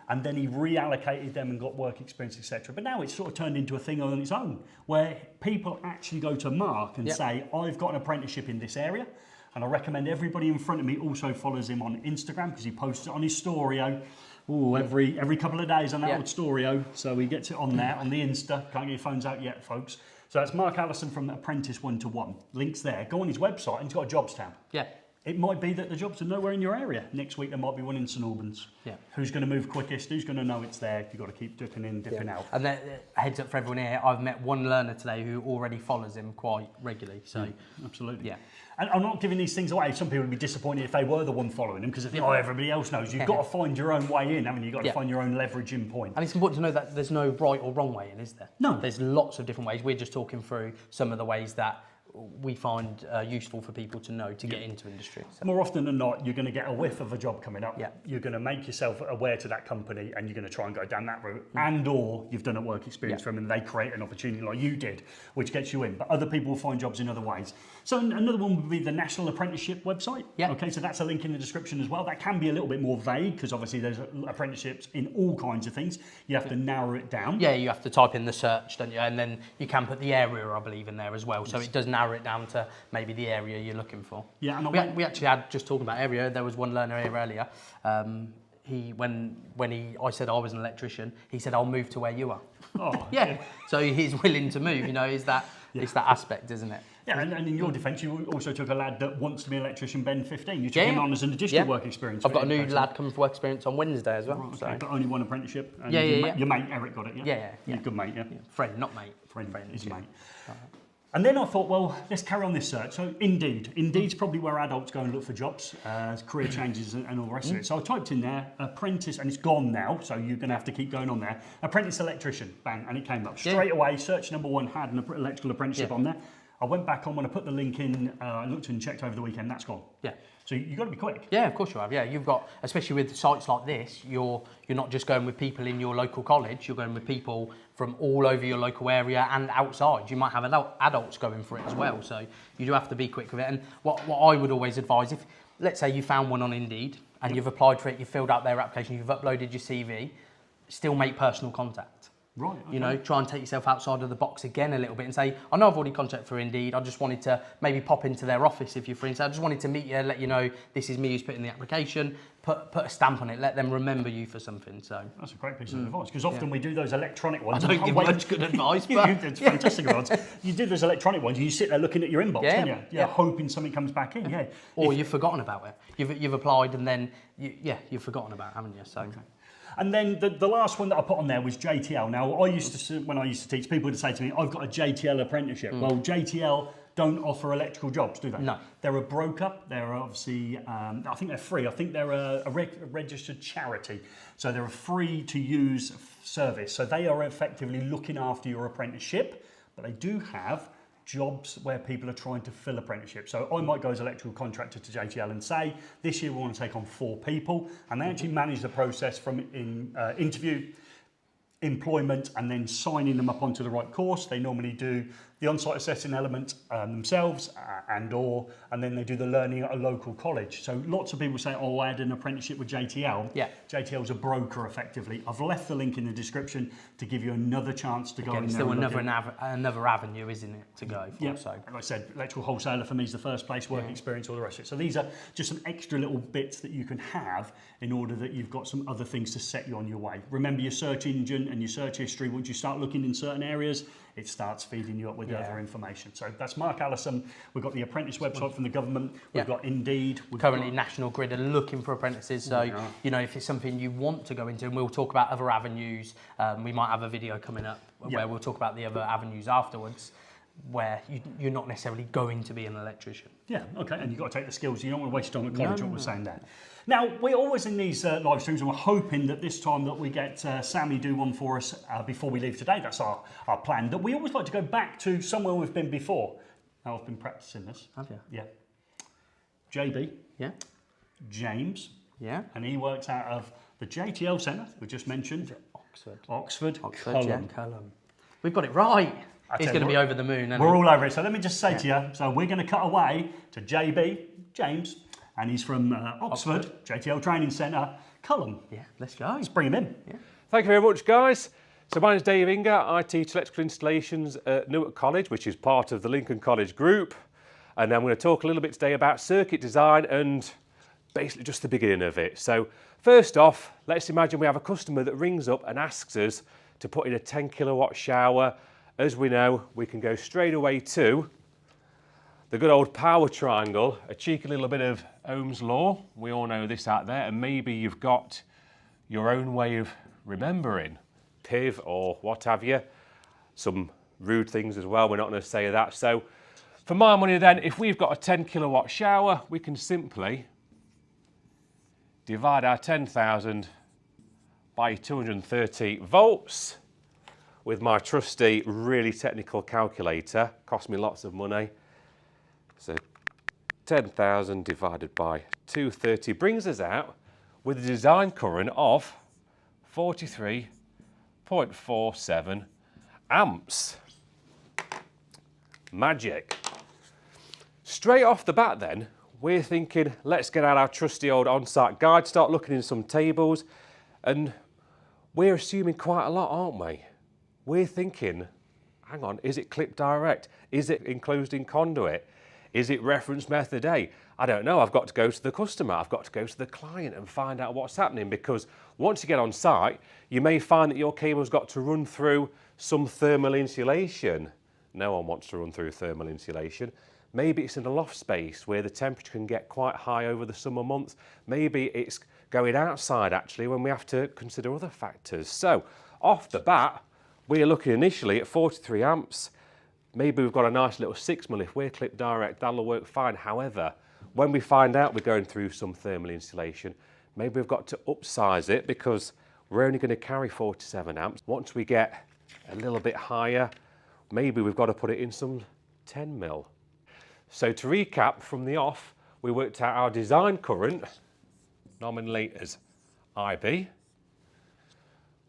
and then he reallocated them and got work experience, etc. But now it's sort of turned into a thing on its own, where people actually go to Mark and say, I've got an apprenticeship in this area, and I recommend everybody in front of me also follows him on Instagram, because he posts it on his Storyo. Every couple of days on that old Storyo, so he gets it on there, on the Insta. Can't get your phones out yet, folks. So that's Mark Allison from Apprentice 1-to-1. Links there. Go on his website, and he's got a jobs tab. Yeah. It might be that the jobs are nowhere in your area. Next week there might be one in St Albans. Yeah. Who's going to move quickest? Who's going to know it's there? You've got to keep dipping in, dipping out. And then, heads up for everyone here, I've met one learner today who already follows him quite regularly. So absolutely. Yeah. And I'm not giving these things away. Some people would be disappointed if they were the one following him, because they think, everybody else knows. You've got to find your own way in, haven't you? You've got to find your own leveraging point. And it's important to know that there's no right or wrong way in, is there? No. There's lots of different ways. We're just talking through some of the ways that we find useful for people to know to get into industry. So. More often than not, you're going to get a whiff of a job coming up. Yeah. You're going to make yourself aware to that company, and you're going to try and go down that route. And or you've done a work experience for them, and they create an opportunity like you did, which gets you in. But other people will find jobs in other ways. So another one would be the National Apprenticeship website. Yeah. Okay, so that's a link in the description as well. That can be a little bit more vague, because obviously there's apprenticeships in all kinds of things. You have to narrow it down. Yeah, you have to type in the search, don't you? And then you can put the area, I believe, in there as well. So it does narrow it down to maybe the area you're looking for. Yeah, and we actually had, just talking about area, there was one learner here earlier. I said I was an electrician, he said, I'll move to where you are. Oh, yeah. So he's willing to move, you know, it's that aspect, isn't it? Yeah, and in your defence, you also took a lad that wants to be an electrician, Ben 15. You took him on as an additional work experience. I've got a new lad coming for work experience on Wednesday as well. Right, okay, but only one apprenticeship. And your mate Eric got it, yeah? Yeah. Good mate, yeah? Friend, not mate. Friend is mate. And then I thought, well, let's carry on this search. So Indeed's probably where adults go and look for jobs, career changes and all the rest of it. So I typed in there, apprentice, and it's gone now, so you're going to have to keep going on there. Apprentice electrician, bang, and it came up. Straight away, search number one had an electrical apprenticeship on there. I went back on when I put the link in, I looked and checked over the weekend, that's gone. Yeah. So you've got to be quick. Yeah, of course you have. Yeah, you've got, especially with sites like this, you're not just going with people in your local college, you're going with people from all over your local area and outside. You might have adults going for it as well. So you do have to be quick with it. And what I would always advise, if, let's say you found one on Indeed and you've applied for it, you've filled out their application, you've uploaded your CV, still make personal contact. Right. Okay. You know, try and take yourself outside of the box again a little bit and say, I know I've already contacted for Indeed, I just wanted to maybe pop into their office if you're free. So I just wanted to meet you, let you know this is me who's put in the application, put a stamp on it, let them remember you for something. So that's a great piece of advice, because often we do those electronic ones. I don't give much good advice, but it's fantastic advice. You do those electronic ones, and you sit there looking at your inbox, don't you? Yeah, hoping something comes back in. Yeah. Or you've forgotten about it. You've applied and then you've forgotten about it, haven't you? So. Okay. And then the last one that I put on there was JTL. Now, when I used to teach, people would say to me, I've got a JTL apprenticeship. Well, JTL don't offer electrical jobs, do they? No. They're a broker. They're obviously, I think they're free. I think they're a registered charity. So they're a free to use service. So they are effectively looking after your apprenticeship, but they do have jobs where people are trying to fill apprenticeships. So I might go as electrical contractor to JTL and say, this year we want to take on 4 people, and they actually manage the process from interview, employment, and then signing them up onto the right course. They normally do the on-site assessing element themselves and then they do the learning at a local college. So lots of people say, oh, I had an apprenticeship with JTL. Yeah. JTL's a broker effectively. I've left the link in the description to give you another chance to go in there. Still another avenue, isn't it, to go for? Yeah, So. like I said, electrical wholesaler for me is the first place, work experience, all the rest of it. So these are just some extra little bits that you can have in order that you've got some other things to set you on your way. Remember your search engine and your search history. Once you start looking in certain areas, it starts feeding you up with other information. So that's Mark Allison. We've got the Apprentice website from the government. We've got Indeed. Currently, National Grid are looking for apprentices. So, you know, if it's something you want to go into, and we'll talk about other avenues, we might have a video coming up where we'll talk about the other avenues afterwards, where you're not necessarily going to be an electrician. Yeah, okay, and you've got to take the skills. You don't want to waste time at college, what we're saying there. Now, we're always in these live streams, and we're hoping that this time that we get Sammy do one for us before we leave today. That's our plan. That we always like to go back to somewhere we've been before. Now, I've been practicing this. Have you? Yeah. JB. Yeah. James. Yeah. And he works out of the JTL Centre, we just mentioned. Oxford, Culham. yeah, Culham. We've got it right. He's going to be over the moon. We're all over it. So let me just say to you, so we're going to cut away to JB, James, and he's from Oxford, JTL Training Centre, Culham. Yeah, let's go. Let's bring him in. Yeah. Thank you very much, guys. So my name is Dave Inger. I teach electrical installations at Newark College, which is part of the Lincoln College group. And I'm going to talk a little bit today about circuit design and basically just the beginning of it. So first off, let's imagine we have a customer that rings up and asks us to put in a 10 kilowatt shower. As we know, we can go straight away to the good old power triangle, a cheeky little bit of Ohm's law. We all know this out there, and maybe you've got your own way of remembering PIV or what have you. Some rude things as well, we're not going to say that. So for my money then, if we've got a 10 kilowatt shower, we can simply divide our 10,000 by 230 volts with my trusty, really technical calculator. Cost me lots of money. So 10,000 divided by 230 brings us out with a design current of 43.47 amps. Magic. Straight off the bat then, we're thinking, let's get out our trusty old on-site guide, start looking in some tables, and we're assuming quite a lot, aren't we? We're thinking, hang on, is it clip direct? Is it enclosed in conduit? Is it reference method A? I don't know, I've got to go to the customer, I've got to go to the client and find out what's happening, because once you get on site, you may find that your cable's got to run through some thermal insulation. No one wants to run through thermal insulation. Maybe it's in a loft space where the temperature can get quite high over the summer months. Maybe it's going outside actually when we have to consider other factors. So off the bat, we're looking initially at 43 amps. Maybe we've got a nice little 6mm. If we're clip direct, that'll work fine. However, when we find out we're going through some thermal insulation, maybe we've got to upsize it because we're only going to carry 47 amps. Once we get a little bit higher, maybe we've got to put it in some 10mm. So to recap from the off, we worked out our design current, nominally as IB.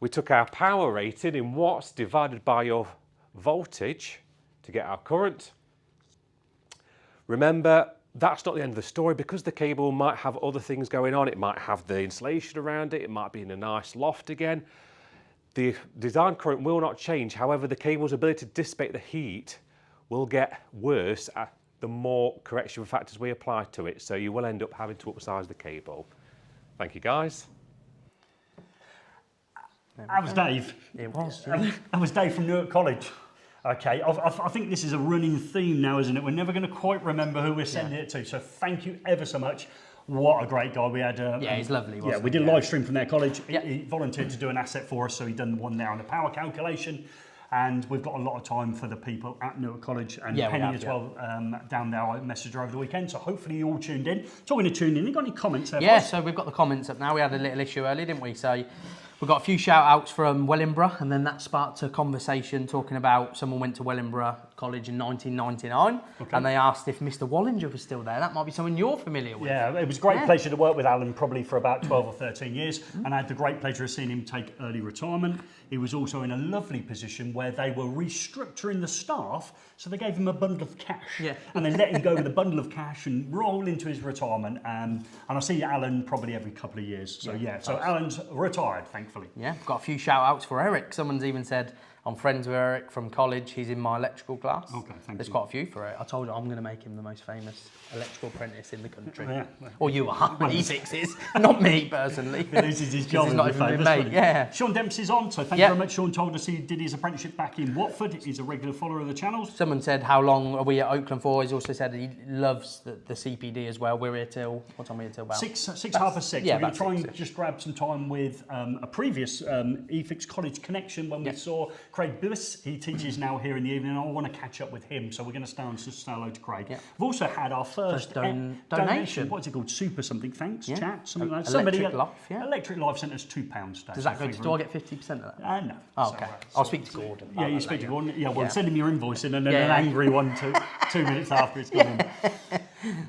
We took our power rating in watts divided by your voltage to get our current. Remember, that's not the end of the story, because the cable might have other things going on. It might have the insulation around it. It might be in a nice loft again. The design current will not change. However, the cable's ability to dissipate the heat will get worse the more correction factors we apply to it. So you will end up having to upsize the cable. Thank you, guys. That was Dave. It was. That was Dave from Newark College. Okay, I think this is a running theme now, isn't it? We're never going to quite remember who we're sending it to. So thank you ever so much. What a great guy we had. Yeah, he's lovely. Wasn't we did a live stream from their college. Yeah. He volunteered to do an asset for us, so he done one there on the power calculation. And we've got a lot of time for the people at Newark College and Penny as well down there. I messaged her over the weekend, so hopefully you all tuned in. Talking to tune in, you got any comments there? Yeah, so we've got the comments up now. We had a little issue earlier, didn't we? So we've got a few shout outs from Wellingborough, and then that sparked a conversation talking about someone went to Wellingborough college in 1999, and they asked if Mr. Wallinger was still there. That might be someone you're familiar with. Yeah, it was a great pleasure to work with Alan probably for about 12 or 13 years, and I had the great pleasure of seeing him take early retirement. He was also in a lovely position where they were restructuring the staff, so they gave him a bundle of cash, and they let him go with a bundle of cash and roll into his retirement. And I see Alan probably every couple of years. So so Alan's retired, thankfully. Yeah, got a few shout outs for Eric. Someone's even said, I'm friends with Eric from college. He's in my electrical class. Okay, thank you. There's quite a few for it. I told you I'm going to make him the most famous electrical apprentice in the country. Yeah. Or you are. eFIXX, not me personally. He loses his job. He's not even been made. Yeah. Sean Dempsey's on, so thank you very much. Sean told us he did his apprenticeship back in Watford. He's a regular follower of the channels. Someone said, how long are we at Oakland for? He's also said he loves the CPD as well. We're here till, what time are we here till about? 6:30. Yeah, we're going to try and 6-ish. just grab some time with a previous eFIXX College connection when we saw Craig Billis. He teaches now here in the evening. I want to catch up with him, so we're going to stay on to say hello to Craig. Yeah. We've also had our first donation. What's it called? Super something. Thanks. Yeah. Chat. Something like that. Electric Life. Yeah. Electric Life sent us £2 today. Does that go to? Do I get 50% of that? No. Oh, okay. I'll speak to Gordon. Yeah, you speak to Gordon. Yeah, well, Yeah. send him your invoice in and then Yeah. an angry one 2 minutes after it's gone in.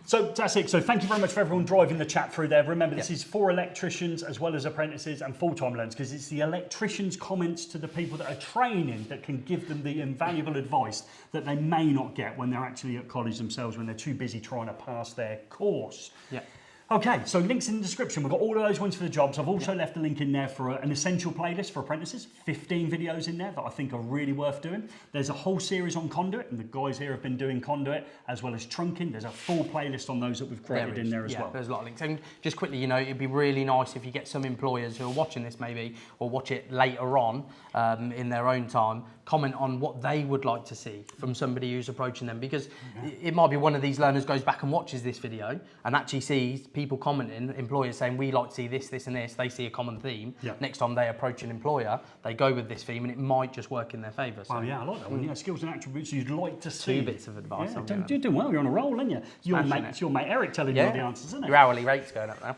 So that's it. So thank you very much for everyone driving the chat through there. Remember, this is for electricians as well as apprentices and full-time learners, because it's the electricians' comments to the people that are training that can give them the invaluable advice that they may not get when they're actually at college themselves, when they're too busy trying to pass their course. Yeah. Okay, so links in the description. We've got all of those ones for the jobs. I've also left a link in there for an essential playlist for apprentices. 15 videos in there that I think are really worth doing. There's a whole series on conduit, and the guys here have been doing conduit as well as trunking. There's a full playlist on those that we've created in there as well. There's a lot of links. And just quickly, you know, it'd be really nice if you get some employers who are watching this maybe, or watch it later on in their own time, comment on what they would like to see from somebody who's approaching them, because it might be one of these learners goes back and watches this video and actually sees people commenting, employers saying we like to see this, this and this. They see a common theme. Next time they approach an employer, they go with this theme and it might just work in their favour. So. Oh yeah, I like that one. Yeah, skills and attributes you'd like to see. 2 bits of advice. Yeah, you're doing well. You're on a roll, aren't you? It's your mate Eric telling you all the answers, isn't it? Your hourly rate's going up now.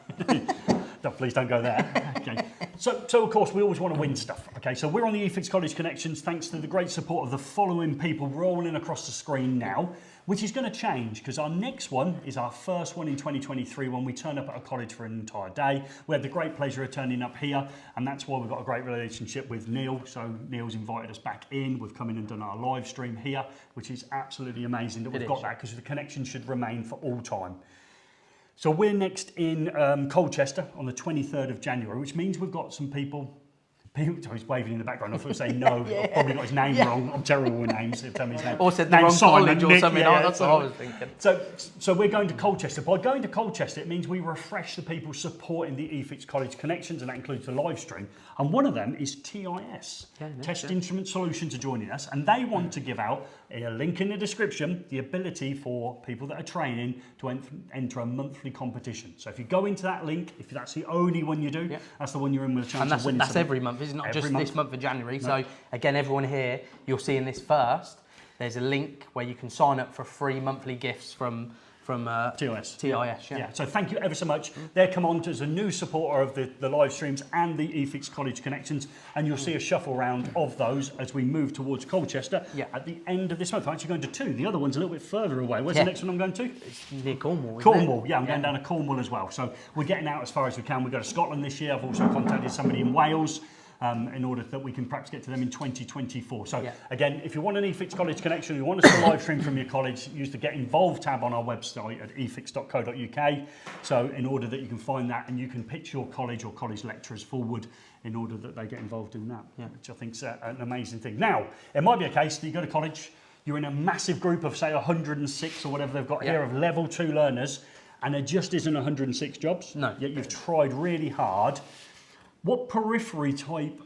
No, please don't go there. Okay. So of course we always want to win stuff. Okay, so we're on the eFIXX College Connections thanks to the great support of the following people rolling across the screen now, which is going to change because our next one is our first one in 2023 when we turn up at a college for an entire day. We had the great pleasure of turning up here, and that's why we've got a great relationship with Neil. So Neil's invited us back in. We've come in and done our live stream here, which is absolutely amazing that we've got that, because the connection should remain for all time. So we're next in Colchester on the 23rd of January, which means we've got some people. He's waving in the background. I thought he was saying no. I've probably got his name wrong. I'm terrible with names. Tell me his name. Or said the wrong college or something. That's what I was thinking. So we're going to Colchester. By going to Colchester, it means we refresh the people supporting the eFIXX College Connections, and that includes the live stream. And one of them is TIS. Test Instrument Solutions are joining us, and they want to give out a link in the description, the ability for people that are training to enter a monthly competition. So if you go into that link, if that's the only one you do, that's the one you're in with a chance of winning. That's every month. It's not just this month of January. No. So again, everyone here, you're seeing this first. There's a link where you can sign up for free monthly gifts from TIS. Yeah. So thank you ever so much. They're come on as a new supporter of the live streams and the eFIXX College Connections, and you'll see a shuffle round of those as we move towards Colchester at the end of this month. I'm actually going to 2. The other one's a little bit further away. Where's the next one I'm going to? It's near Cornwall. Cornwall. I'm going down to Cornwall as well. So we're getting out as far as we can. We go to Scotland this year. I've also contacted somebody in Wales. In order that we can perhaps get to them in 2024. So again, if you want an eFIXX College connection, you want us to live stream from your college, use the Get Involved tab on our website at efixx.co.uk. So in order that you can find that and you can pitch your college or college lecturers forward in order that they get involved in that, which I think is an amazing thing. Now, it might be a case that you go to college, you're in a massive group of say 106 or whatever they've got here of level 2 learners, and there just isn't 106 jobs. No. Yet you've tried really hard. What periphery type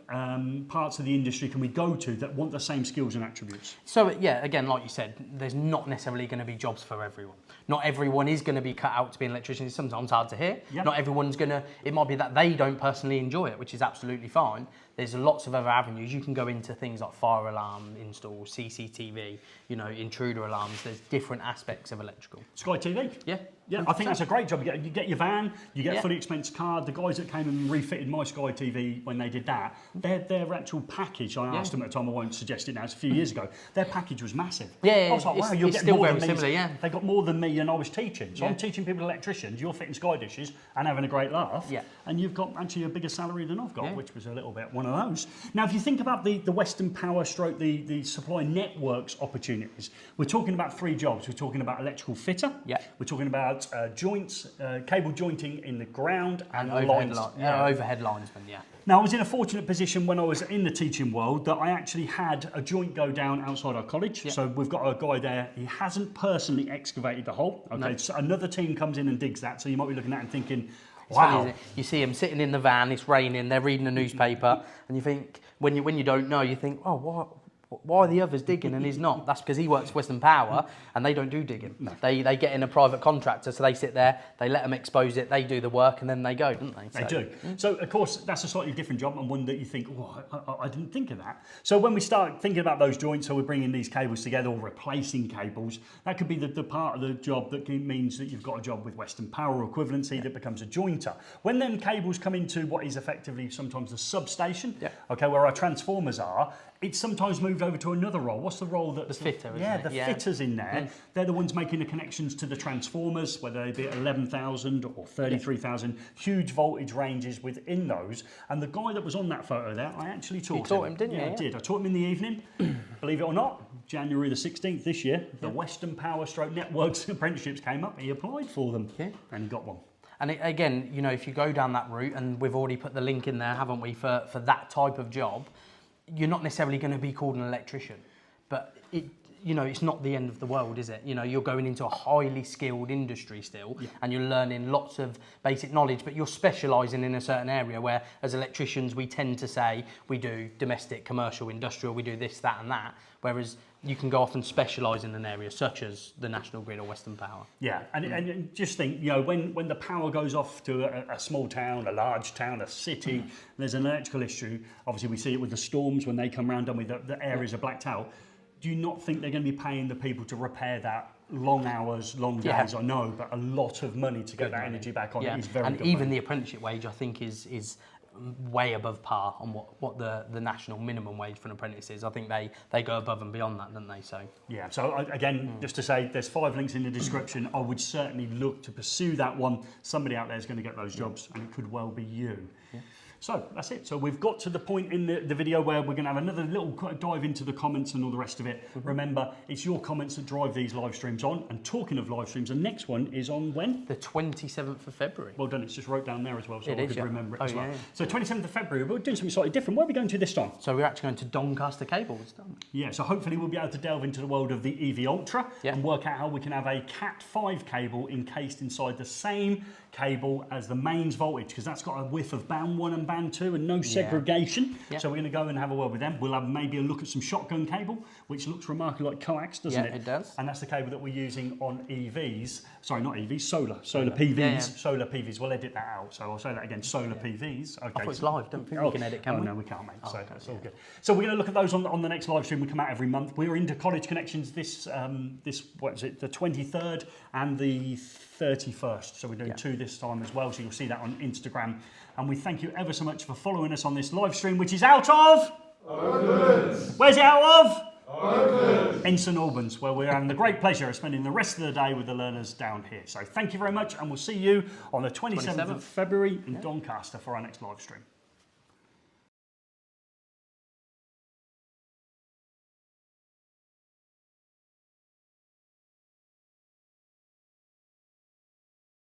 parts of the industry can we go to that want the same skills and attributes? So again, like you said, there's not necessarily going to be jobs for everyone. Not everyone is going to be cut out to be an electrician. It's sometimes hard to hear. Not everyone's going to, it might be that they don't personally enjoy it, which is absolutely fine. There's lots of other avenues. You can go into things like fire alarm installs, CCTV, intruder alarms. There's different aspects of electrical. Sky TV? Yeah. Yeah, I think that's a great job. You get your van, you get Yeah. fully expensed card. The guys that came and refitted my Sky TV when they did that, their actual package, I asked them at the time, I won't suggest it now, it's a few years ago, their package was massive. Yeah, I was like, wow, it's you're getting still more very than me. similar, yeah. They got more than me and I was teaching. So Yeah. I'm teaching people electricians, you're fitting Sky dishes and having a great laugh. Yeah. And you've got actually a bigger salary than I've got, Yeah. which was a little bit one of those. Now, if you think about the Western Power stroke, the supply networks opportunities, we're talking about 3 jobs. We're talking about electrical fitter. Yeah. We're talking about joints, cable jointing in the ground and overhead, lines. overhead linesman, yeah. Now, I was in a fortunate position when I was in the teaching world that I actually had a joint go down outside our college. Yeah. So we've got a guy there, he hasn't personally excavated the hole. Okay, No. so another team comes in and digs that. So you might be looking at it and thinking, It's funny, wow. isn't it? You see them sitting in the van, it's raining, they're reading a newspaper, and you think, when you don't know, you think, oh, why are the others digging and he's not? That's because he works Western Power and they don't do digging. No. They get in a private contractor, so they sit there, they let them expose it, they do the work, and then they go, don't they? They do. So, of course, that's a slightly different job and one that you think, oh, I didn't think of that. So when we start thinking about those joints, so we're bringing these cables together or replacing cables, that could be the part of the job that means that you've got a job with Western Power or equivalency that becomes a jointer. When them cables come into what is effectively sometimes the substation, okay, where our transformers are, it's sometimes moved over to another role. What's the role that... The fitter, isn't yeah, it? the fitters in there. They're the ones making the connections to the transformers, whether they be at 11,000 or 33,000, huge voltage ranges within those. And the guy that was on that photo there, I actually taught him. You taught him, didn't you? Yeah, I did. I taught him in the evening. Believe it or not, January the 16th this year, the Western Power Stroke Networks Apprenticeships came up. He applied for them and he got one. And again, you know, if you go down that route, and we've already put the link in there, haven't we, for that type of job, you're not necessarily going to be called an electrician, but it's not the end of the world, is it? You know, you're going into a highly skilled industry still, and you're learning lots of basic knowledge, but you're specialising in a certain area where, as electricians, we tend to say we do domestic, commercial, industrial, we do this, that, and that, whereas you can go off and specialise in an area such as the National Grid or Western Power. Yeah, and just think, you know, when the power goes off to a small town, a large town, a city, there's an electrical issue. Obviously, we see it with the storms when they come round and with the areas are blacked out. Do you not think they're going to be paying the people to repair that? Long hours, long days, I know, but a lot of money to get that energy back on. It is very good. And even money. the apprenticeship wage, I think, is way above par on what the national minimum wage for an apprentice is. I think they go above and beyond that, don't they? So yeah. So again, just to say, there's 5 links in the description. I would certainly look to pursue that one. Somebody out there is going to get those jobs, and it could well be you. Yeah. So that's it. So we've got to the point in the video where we're going to have another little dive into the comments and all the rest of it. Remember, it's your comments that drive these live streams on. And talking of live streams, the next one is on when? The 27th of February. Well done. It's just wrote down there as well, so I could remember it as well. Yeah. So 27th of February, we're doing something slightly different. Where are we going to this time? So we're actually going to Doncaster cables. Yeah, so hopefully we'll be able to delve into the world of the EV Ultra and work out how we can have a Cat 5 cable encased inside the same cable as the mains voltage, because that's got a width of band 1 and band 2 and no segregation. So we're going to go and have a word with them. We'll have maybe a look at some shotgun cable, which looks remarkably like coax, doesn't it? Yeah, it does. And that's the cable that we're using on EVs. Sorry, not EVs, solar PVs. Solar PVs. We'll edit that out. So I'll say that again, solar PVs. Okay. I thought it's live. Don't think we can edit, can we? No, we can't, mate. So that's all good. So we're going to look at those on the next live stream. We come out every month. We're into College Connections this what is it, the 23rd and the 31st. So we're doing 2 this time as well. So you'll see that on Instagram. And we thank you ever so much for following us on this live stream, which is out of... Oaklands. Where's it out of? Oaklands. In St Albans, where we're having the great pleasure of spending the rest of the day with the learners down here. So thank you very much, and we'll see you on the 27th of February in Doncaster for our next live stream.